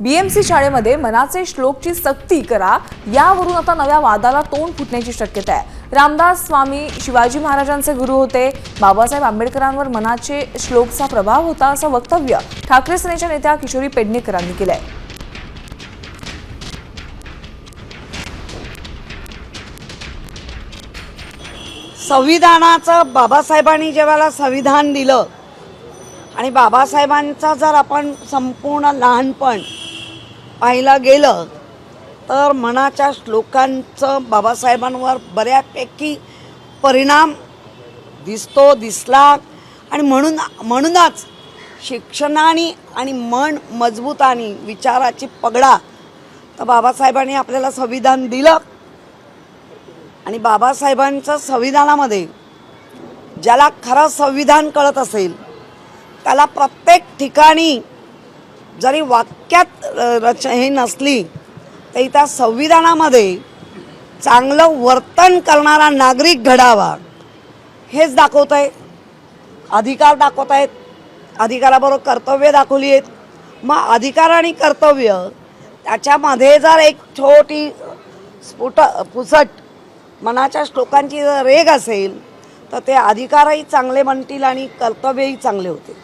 BMC शाळेमध्ये मनाचे श्लोकची सक्ती करा यावरून आता नव्या वादाला तोंड फुटण्याची शक्यता आहे। रामदास स्वामी शिवाजी महाराजांचे गुरु होते। बाबासाहेब आंबेडकरांवर मनाचे श्लोकचा प्रभाव होता असं वक्तव्य ठाकरे सेनेच्या नेत्या किशोरी पेडणेकरांनी केलंय। संविधानाचं बाबासाहेबांनी जेव्हा संविधान दिलं आणि बाबासाहेबांचा जर आपण संपूर्ण लहानपण पाहिलं गेलं तर मनाच्या श्लोकांचं बाबासाहेबांवर बऱ्यापैकी परिणाम दिसला आणि म्हणूनच शिक्षणाने आणि मन मजबूताने विचाराची पगडा तर बाबासाहेबांनी आपल्याला संविधान दिलं आणि बाबासाहेबांचं संविधानामध्ये ज्याला खरं संविधान कळत असेल त्याला प्रत्येक ठिकाणी जरी वाक्यात हे नसली तरी त्या संविधानामध्ये चांगलं वर्तन करणारा नागरिक घडावा हेच दाखवत आहे। अधिकार दाखवत आहेत, अधिकाराबरोबर कर्तव्य दाखवली आहेत। मग अधिकार आणि कर्तव्य त्याच्यामध्ये जर एक छोटी पुसट मनाच्या श्लोकांची जर रेघ असेल तर ते अधिकारही चांगले बनतील आणि कर्तव्यही चांगले होतील।